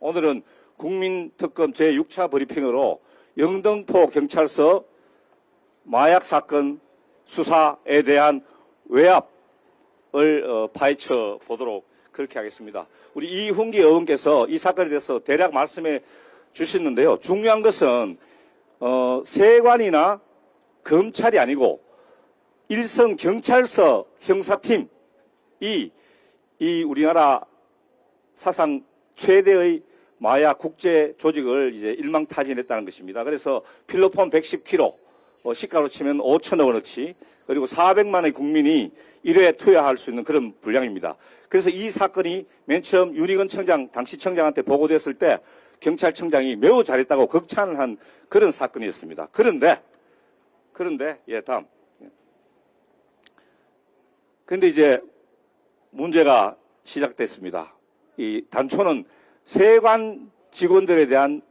오늘은 국민특검 제6차 브리핑으로 영등포 경찰서 마약 사건 수사에 대한 외압을 파헤쳐 보도록 그렇게 하겠습니다. 우리 이훈기 의원께서 이 사건에 대해서 대략 말씀해 주셨는데요. 중요한 것은 세관이나 검찰이 아니고 일선 경찰서 형사팀이 이 우리나라 사상 최대의 마약 국제 조직을 이제 일망타진했다는 것입니다. 그래서 필로폰 110kg, 시가로 치면 5천억 원어치, 그리고 400만의 국민이 1회에 투여할 수 있는 그런 분량입니다. 그래서 이 사건이 맨 처음 윤희건 청장, 당시 청장한테 보고됐을 때 경찰청장이 매우 잘했다고 극찬을 한 그런 사건이었습니다. 그런데, 다음. 근데 이제 문제가 시작됐습니다. 이 단초는 세관 직원들에 대한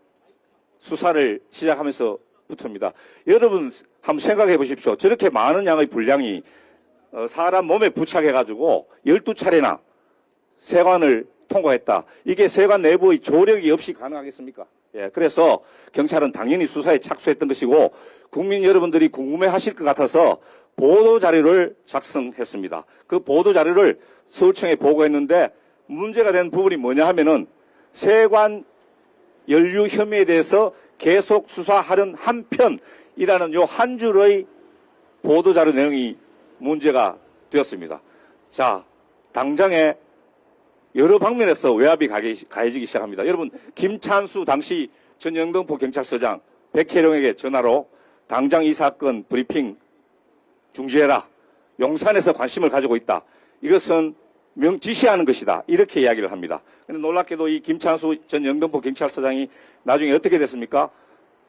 수사를 시작하면서부터입니다. 여러분 한번 생각해 보십시오. 저렇게 많은 양의 분량이 사람 몸에 부착해가지고 12차례나 세관을 통과했다. 이게 세관 내부의 조력이 없이 가능하겠습니까? 예, 그래서 경찰은 당연히 수사에 착수했던 것이고 국민 여러분들이 궁금해하실 것 같아서 보도자료를 작성했습니다. 그 보도자료를 서울청에 보고했는데 문제가 된 부분이 뭐냐 하면은 세관 연루 혐의에 대해서 계속 수사하는 한편이라는 요 한 줄의 보도자료 내용이 문제가 되었습니다. 자, 당장에 여러 방면에서 외압이 가해지기 시작합니다. 여러분, 김찬수 당시 전 영등포 경찰서장 백혜령에게 전화로 당장 이 사건 브리핑 중지해라. 용산에서 관심을 가지고 있다. 이것은 명지시하는 것이다. 이렇게 이야기를 합니다. 그런데 놀랍게도 이 김찬수 전 영등포 경찰서장이 나중에 어떻게 됐습니까?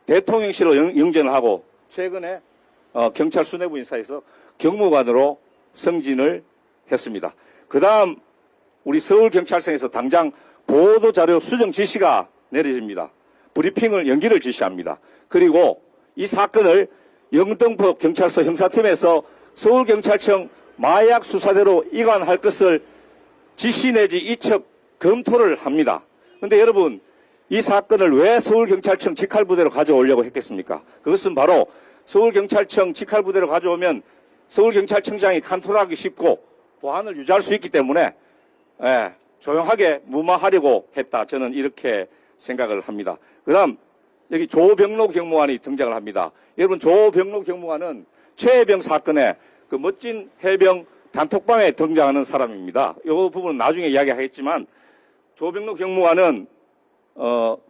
대통령실로 영전을 하고 최근에 경찰 수뇌부 인사에서 경무관으로 승진을 했습니다. 그 다음 우리 서울경찰청에서 당장 보도자료 수정 지시가 내려집니다. 브리핑을 연기를 지시합니다. 그리고 이 사건을 영등포 경찰서 형사팀에서 서울경찰청 마약 수사대로 이관할 것을 지시 내지 이첩 검토를 합니다. 그런데 여러분, 이 사건을 왜 서울경찰청 직할부대로 가져오려고 했겠습니까? 그것은 바로 서울경찰청 직할부대로 가져오면 서울경찰청장이 컨트롤하기 쉽고 보안을 유지할 수 있기 때문에 조용하게 무마하려고 했다. 저는 이렇게 생각을 합니다. 그 다음 여기 조병로 경무관이 등장을 합니다. 여러분, 조병로 경무관은 최해병 사건에 그 멋진 해병 단톡방에 등장하는 사람입니다. 이 부분은 나중에 이야기하겠지만 조병로 경무관은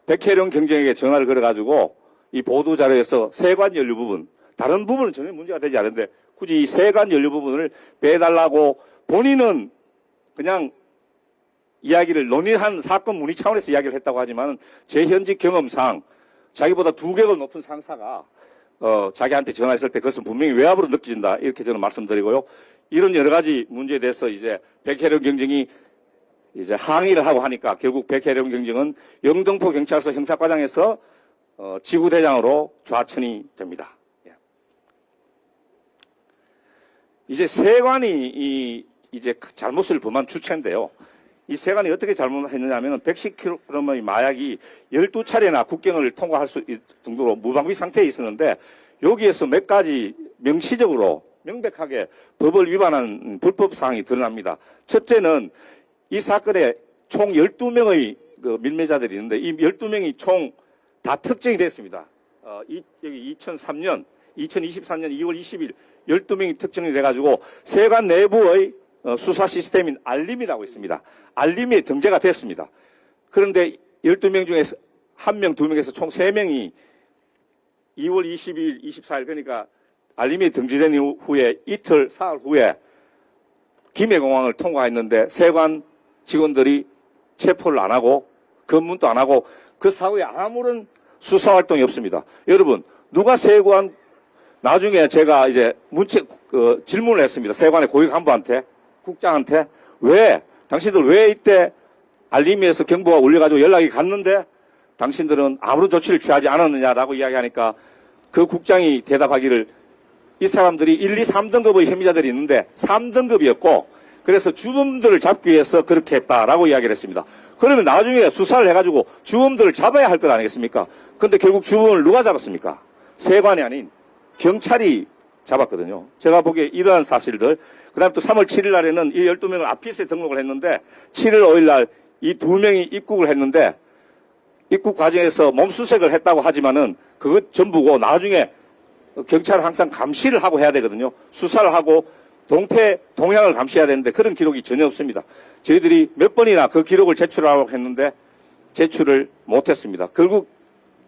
백혜령 경정에게 전화를 걸어가지고 이 보도자료에서 세관 연루 부분, 다른 부분은 전혀 문제가 되지 않은데 굳이 이 세관 연루 부분을 빼달라고 본인은 그냥 이야기를 논의한 사건 문의 차원에서 이야기를 했다고 하지만 제 현직 경험상 자기보다 2격을 높은 상사가 자기한테 전화했을 때 그것은 분명히 외압으로 느껴진다. 이렇게 저는 말씀드리고요. 이런 여러 가지 문제에 대해서 이제 백혜령 경정이 이제 항의를 하고 하니까 결국 백혜령 경정은 영등포 경찰서 형사과장에서 지구대장으로 좌천이 됩니다. 이제 세관이 이제 잘못을 범한 주체인데요. 이 세관이 어떻게 잘못했느냐 하면 110kg의 마약이 12차례나 국경을 통과할 수 있을 정도로 무방비 상태에 있었는데 여기에서 몇 가지 명시적으로 명백하게 법을 위반한 불법 사항이 드러납니다. 첫째는 이 사건에 총 12명의 그 밀매자들이 있는데 이 12명이 총 다 특정이 됐습니다. 여기 2023년 2월 20일 12명이 특정이 돼가지고 세관 내부의 수사 시스템인 알림이라고 있습니다. 알림에 등재가 됐습니다. 그런데 12명 중에서 1명, 2명에서 총 3명이 2월 20일, 24일 그러니까 알림이 등재된 후에 이틀, 사흘 후에 김해공항을 통과했는데 세관 직원들이 체포를 안 하고 검문도 안 하고 그 사후에 아무런 수사 활동이 없습니다. 여러분, 누가 세관 나중에 제가 이제 질문을 했습니다. 세관의 고위 간부한테, 국장한테 당신들 왜 이때 알림에서 경보가 울려가지고 연락이 갔는데 당신들은 아무런 조치를 취하지 않았느냐라고 이야기하니까 그 국장이 대답하기를 이 사람들이 1, 2, 3등급의 혐의자들이 있는데 3등급이었고 그래서 주범들을 잡기 위해서 그렇게 했다라고 이야기를 했습니다. 그러면 나중에 수사를 해가지고 주범들을 잡아야 할 것 아니겠습니까? 근데 결국 주범을 누가 잡았습니까? 세관이 아닌 경찰이 잡았거든요. 제가 보기에 이러한 사실들, 그 다음에 또 3월 7일 날에는 이 12명을 아피스에 등록을 했는데 7월 5일 날 이 2명이 입국을 했는데 입국 과정에서 몸수색을 했다고 하지만은 그것 전부고 나중에 경찰은 항상 감시를 하고 해야 되거든요. 수사를 하고 동향을 감시해야 되는데 그런 기록이 전혀 없습니다. 저희들이 몇 번이나 그 기록을 제출하려고 했는데 제출을 못했습니다. 결국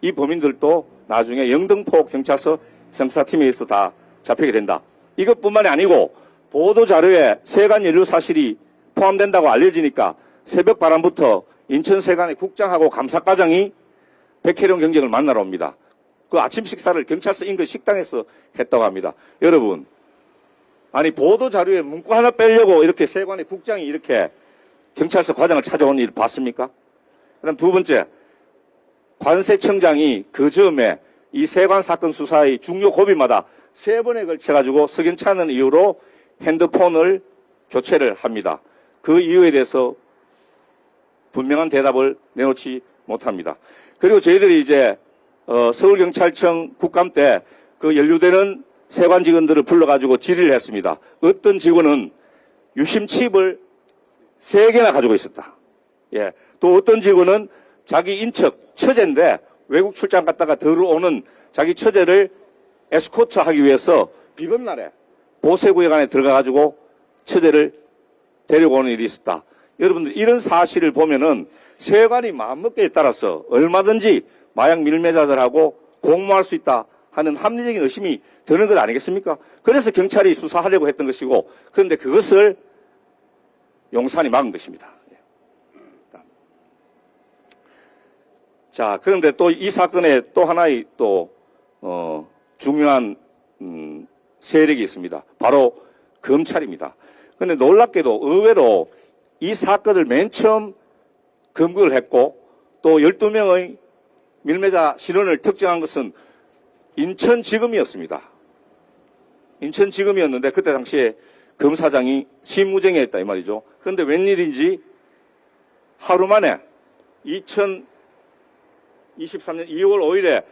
이 범인들도 나중에 영등포 경찰서 형사팀에 의해서 다 잡히게 된다. 이것뿐만이 아니고 보도자료에 세관 연루 사실이 포함된다고 알려지니까 새벽 바람부터 인천 세관의 국장하고 감사과장이 백혜령 경정을 만나러 옵니다. 그 아침 식사를 경찰서 인근 식당에서 했다고 합니다. 여러분, 아니 보도자료에 문구 하나 빼려고 이렇게 세관의 국장이 이렇게 경찰서 과장을 찾아온 일 봤습니까? 그다음 두 번째, 관세청장이 그 즈음에 이 세관 사건 수사의 중요 고비마다 3번에 걸쳐가지고 석연치 않은 이유로 핸드폰을 교체를 합니다. 그 이유에 대해서 분명한 대답을 내놓지 못합니다. 그리고 저희들이 이제 서울경찰청 국감 때 그 연루되는 세관 직원들을 불러가지고 질의를 했습니다. 어떤 직원은 유심칩을 3개나 가지고 있었다. 예. 또 어떤 직원은 자기 인척, 처제인데 외국 출장 갔다가 들어오는 자기 처제를 에스코트 하기 위해서 비건 날에 보세구역 안에 들어가가지고 처제를 데리고 오는 일이 있었다. 여러분들 이런 사실을 보면은 세관이 마음먹기에 따라서 얼마든지 마약 밀매자들하고 공모할 수 있다 하는 합리적인 의심이 드는 것 아니겠습니까? 그래서 경찰이 수사하려고 했던 것이고, 그런데 그것을 용산이 막은 것입니다. 자, 그런데 또 이 사건에 또 하나의 또 중요한 세력이 있습니다. 바로 검찰입니다. 그런데 놀랍게도 의외로 이 사건을 맨 처음 검거를 했고 또 12명의 밀매자 신원을 특정한 것은 인천지검이었습니다. 인천지검이었는데 그때 당시에 검사장이 심우정에 했다 이 말이죠. 그런데 웬일인지 하루 만에 2023년 2월 5일에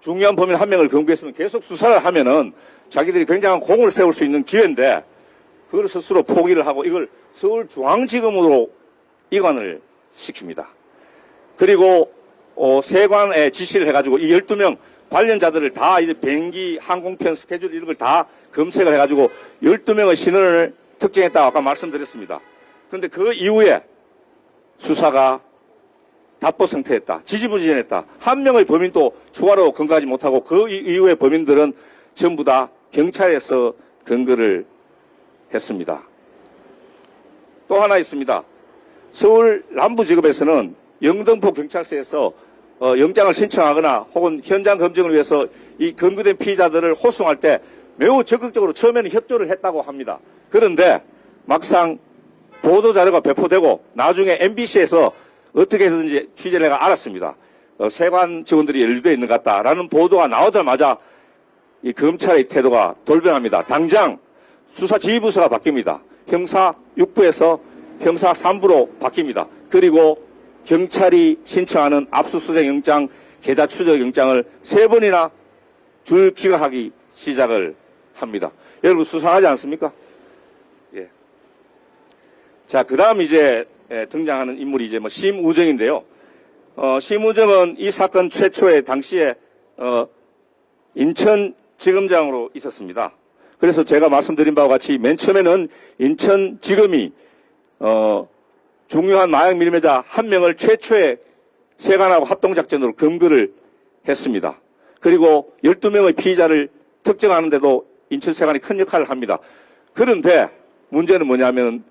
중요한 범인 한 명을 검거했으면 계속 수사를 하면은 자기들이 굉장한 공을 세울 수 있는 기회인데 그걸 스스로 포기를 하고 이걸 서울중앙지검으로 이관을 시킵니다. 그리고 세관에 지시를 해가지고 이 12명 관련자들을 다 이제 비행기 항공편 스케줄 이런 걸 다 검색을 해가지고 12명의 신원을 특정했다고 아까 말씀드렸습니다. 그런데 그 이후에 수사가 답보 상태였다. 지지부진했다. 한 명의 범인도 추가로 검거하지 못하고 그 이후의 범인들은 전부 다 경찰에서 검거를 했습니다. 또 하나 있습니다. 서울 남부지검에서는 영등포 경찰서에서 영장을 신청하거나 혹은 현장 검증을 위해서 이 검거된 피의자들을 호송할 때 매우 적극적으로 처음에는 협조를 했다고 합니다. 그런데 막상 보도자료가 배포되고 나중에 MBC에서 어떻게 해서든지 취재를 해가 알았습니다. 세관 직원들이 연루되어 있는 것 같다라는 보도가 나오자마자 이 검찰의 태도가 돌변합니다. 당장 수사 지휘부서가 바뀝니다. 형사 6부에서 형사 3부로 바뀝니다. 그리고 경찰이 신청하는 압수수색 영장, 계좌 추적 영장을 3번이나 줄 기각하기 시작을 합니다. 여러분 수상하지 않습니까? 예. 자, 그 다음 이제 등장하는 인물이 이제 심우정인데요. 심우정은 이 사건 최초에 당시에 인천지검장으로 있었습니다. 그래서 제가 말씀드린 바와 같이 맨 처음에는 인천지검이 중요한 마약 밀매자 한 명을 최초의 세관하고 합동작전으로 검거를 했습니다. 그리고 12명의 피의자를 특정하는데도 인천세관이 큰 역할을 합니다. 그런데 문제는 뭐냐면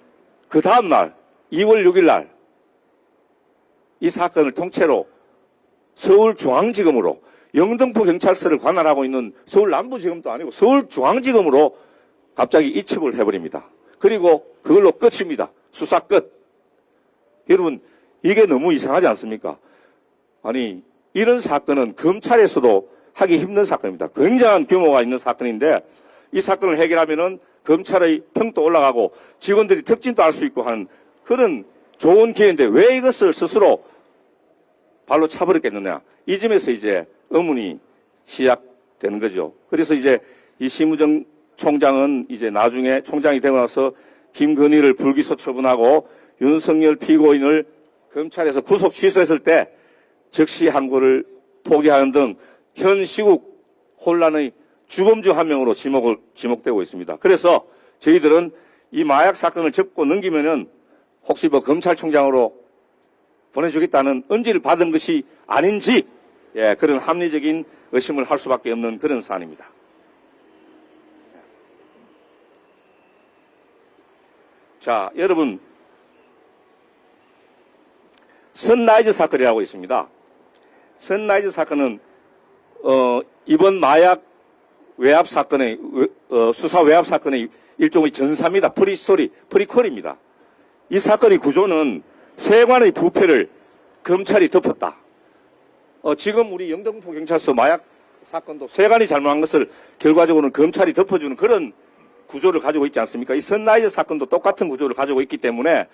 그 다음날 2월 6일 날 이 사건을 통째로 서울중앙지검으로 영등포 경찰서를 관할하고 있는 서울 남부지검도 아니고 서울중앙지검으로 갑자기 이첩을 해버립니다. 그리고 그걸로 끝입니다. 수사 끝. 여러분 이게 너무 이상하지 않습니까? 아니 이런 사건은 검찰에서도 하기 힘든 사건입니다. 굉장한 규모가 있는 사건인데 이 사건을 해결하면은 검찰의 평도 올라가고 직원들이 특진도 할 수 있고 하는 그런 좋은 기회인데 왜 이것을 스스로 발로 차버렸겠느냐. 이 점에서 이제 의문이 시작되는 거죠. 그래서 이제 이 심우정 총장은 이제 나중에 총장이 되고 나서 김건희를 불기소 처분하고 윤석열 피고인을 검찰에서 구속 취소했을 때 즉시 항고를 포기하는 등 현 시국 혼란의 주범 중 한 명으로 지목되고 있습니다. 그래서 저희들은 이 마약 사건을 접고 넘기면은 혹시 뭐 검찰총장으로 보내주겠다는 언지를 받은 것이 아닌지, 예, 그런 합리적인 의심을 할 수밖에 없는 그런 사안입니다. 자, 여러분, 선라이즈 사건이라고 있습니다. 선라이즈 사건은 이번 마약 외압 사건의 수사 외압 사건의 일종의 전사입니다. 프리스토리, 프리퀄입니다. 이 사건의 구조는 세관의 부패를 검찰이 덮었다. 지금 우리 영등포 경찰서 마약 사건도 세관이 잘못한 것을 결과적으로는 검찰이 덮어주는 그런 구조를 가지고 있지 않습니까? 이 선라이즈 사건도 똑같은 구조를 가지고 있기 때문에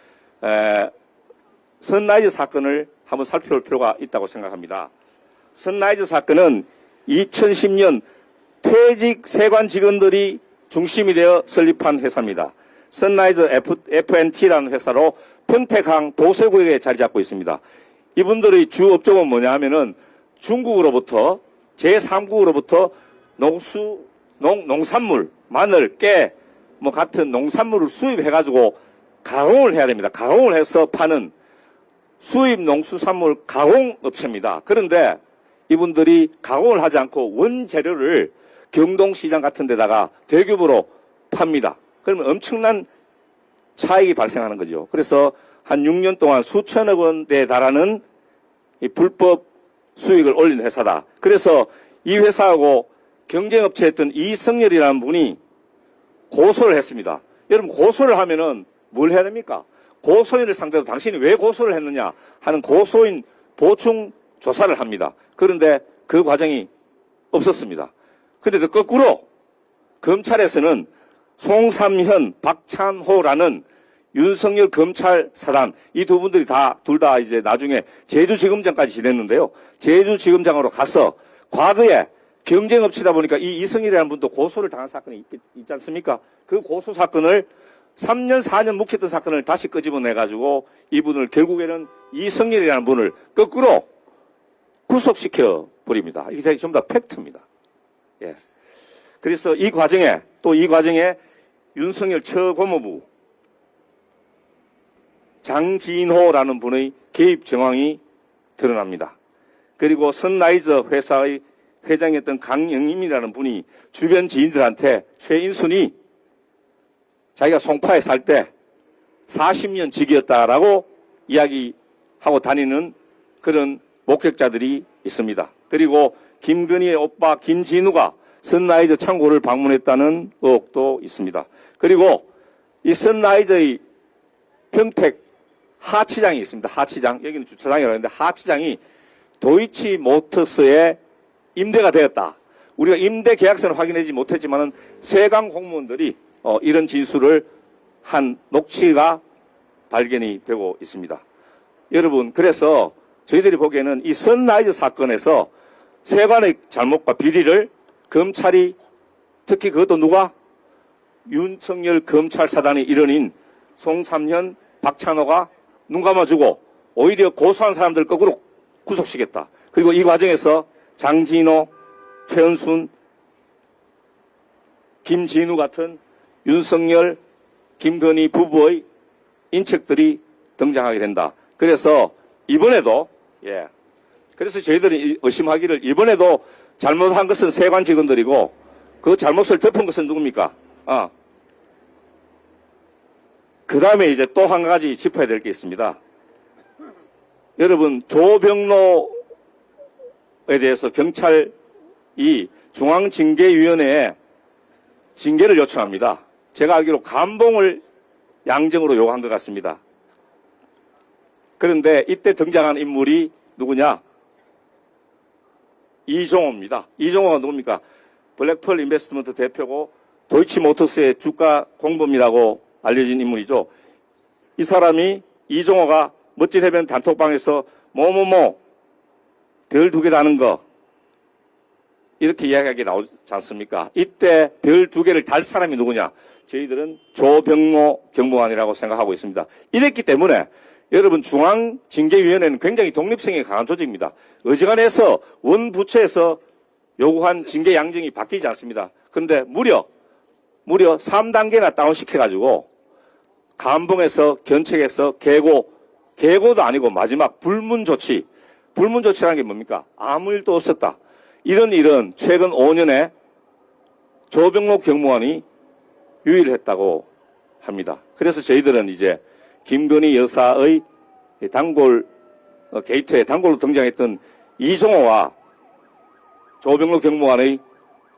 선라이즈 사건을 한번 살펴볼 필요가 있다고 생각합니다. 선라이즈 사건은 2010년 퇴직 세관 직원들이 중심이 되어 설립한 회사입니다. 선라이즈 FNT라는 회사로 평택항 도서구역에 자리 잡고 있습니다. 이분들의 주 업종은 뭐냐 하면은 중국으로부터 제3국으로부터 농산물, 마늘, 깨, 뭐 같은 농산물을 수입해가지고 가공을 해야 됩니다. 가공을 해서 파는 수입 농수산물 가공업체입니다. 그런데 이분들이 가공을 하지 않고 원재료를 경동시장 같은 데다가 대규모로 팝니다. 그러면 엄청난 차익이 발생하는 거죠. 그래서 한 6년 동안 수천억 원대에 달하는 이 불법 수익을 올린 회사다. 그래서 이 회사하고 경쟁업체였던 이성열이라는 분이 고소를 했습니다. 여러분, 고소를 하면은 뭘 해야 됩니까? 고소인을 상대로 당신이 왜 고소를 했느냐 하는 고소인 보충 조사를 합니다. 그런데 그 과정이 없었습니다. 그런데 거꾸로 검찰에서는 송삼현, 박찬호라는 윤석열 검찰 사단, 이 두 분들이 둘 다 이제 나중에 제주지검장까지 지냈는데요. 제주지검장으로 가서 과거에 경쟁업체다 보니까 이 이성일이라는 분도 고소를 당한 사건이 있지 않습니까? 그 고소 사건을 3년, 4년 묵혔던 사건을 다시 끄집어내가지고 이분을 결국에는 이성일이라는 분을 거꾸로 구속시켜 버립니다. 이게 전부 다 팩트입니다. 예. 그래서 이 과정에 윤석열 처고모부 장진호라는 분의 개입 정황이 드러납니다. 그리고 선라이저 회사의 회장이었던 강영임이라는 분이 주변 지인들한테 최인순이 자기가 송파에 살 때 40년 직이었다라고 이야기하고 다니는 그런 목격자들이 있습니다. 그리고 김건희의 오빠 김진우가 선라이저 창고를 방문했다는 의혹도 있습니다. 그리고 이 선라이저의 평택 하치장이 있습니다. 하치장. 여기는 주차장이라고 하는데 하치장이 도이치모터스에 임대가 되었다. 우리가 임대 계약서는 확인하지 못했지만은 세관 공무원들이 이런 진술을 한 녹취가 발견이 되고 있습니다. 여러분, 그래서 저희들이 보기에는 이 선라이즈 사건에서 세관의 잘못과 비리를 검찰이, 특히 그것도 누가? 윤석열 검찰 사단의 일원인 송삼현, 박찬호가 눈 감아주고 오히려 고소한 사람들 거꾸로 구속시켰다. 그리고 이 과정에서 장진호, 최은순, 김진우 같은 윤석열, 김건희 부부의 인척들이 등장하게 된다. 그래서 이번에도, 그래서 저희들이 의심하기를 이번에도 잘못한 것은 세관 직원들이고 그 잘못을 덮은 것은 누굽니까? 그 다음에 이제 또 한 가지 짚어야 될 게 있습니다. 여러분, 조병로에 대해서 경찰이 중앙징계위원회에 징계를 요청합니다. 제가 알기로 감봉을 양정으로 요구한 것 같습니다. 그런데 이때 등장한 인물이 누구냐? 이종호입니다. 이종호가 누굽니까? 블랙펄 인베스트먼트 대표고 도이치모터스의 주가 공범이라고 알려진 인물이죠. 이 사람이 이종호가 멋진 해변 단톡방에서 뭐뭐뭐 별 2개 다는 거 이렇게 이야기하기 나오지 않습니까? 이때 별 2개를 달 사람이 누구냐? 저희들은 조병로 경무관이라고 생각하고 있습니다. 이랬기 때문에 여러분 중앙징계위원회는 굉장히 독립성이 강한 조직입니다. 어지간해서 원부처에서 요구한 징계 양정이 바뀌지 않습니다. 그런데 무려 3단계나 다운시켜가지고 감봉에서 견책에서 계고도 아니고 마지막 불문조치라는 게 뭡니까? 아무 일도 없었다. 이런 일은 최근 5년에 조병로 경무관이 유일했다고 합니다. 그래서 저희들은 이제 김건희 여사의 단골 게이트에 단골로 등장했던 이종호와 조병로 경무관의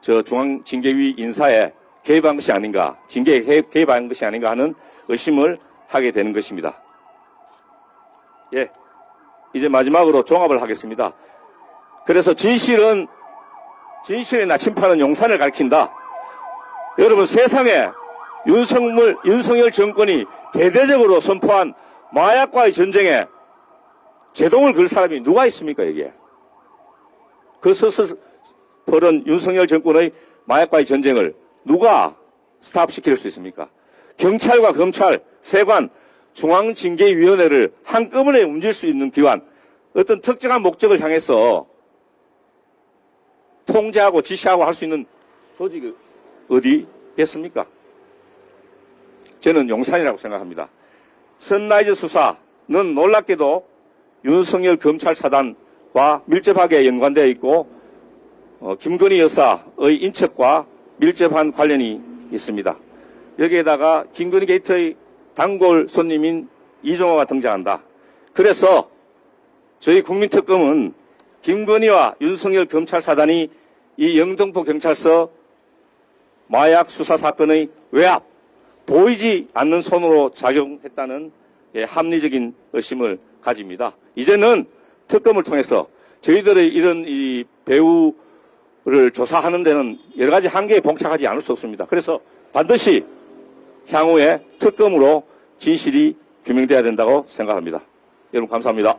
중앙징계위 인사에 개입한 것이 아닌가, 징계에 개입한 것이 아닌가 하는 의심을 하게 되는 것입니다. 예, 이제 마지막으로 종합을 하겠습니다. 그래서 진실의 나침판은 용산을 가리킨다. 여러분, 세상에 윤석열 정권이 대대적으로 선포한 마약과의 전쟁에 제동을 걸 사람이 누가 있습니까, 여기에? 그 서서 벌은 윤석열 정권의 마약과의 전쟁을 누가 스탑시킬 수 있습니까? 경찰과 검찰, 세관, 중앙징계위원회를 한꺼번에 움직일 수 있는 기관, 어떤 특정한 목적을 향해서 통제하고 지시하고 할 수 있는 조직이 어디겠습니까? 저는 용산이라고 생각합니다. 선라이즈 수사는 놀랍게도 윤석열 검찰 사단과 밀접하게 연관되어 있고 김건희 여사의 인척과 밀접한 관련이 있습니다. 여기에다가 김건희 게이트의 단골 손님인 이종호가 등장한다. 그래서 저희 국민특검은 김건희와 윤석열 검찰 사단이 이 영등포 경찰서 마약 수사 사건의 외압, 보이지 않는 손으로 작용했다는 합리적인 의심을 가집니다. 이제는 특검을 통해서 저희들의 이런 이 배우를 조사하는 데는 여러 가지 한계에 봉착하지 않을 수 없습니다. 그래서 반드시 향후에 특검으로 진실이 규명돼야 된다고 생각합니다. 여러분 감사합니다.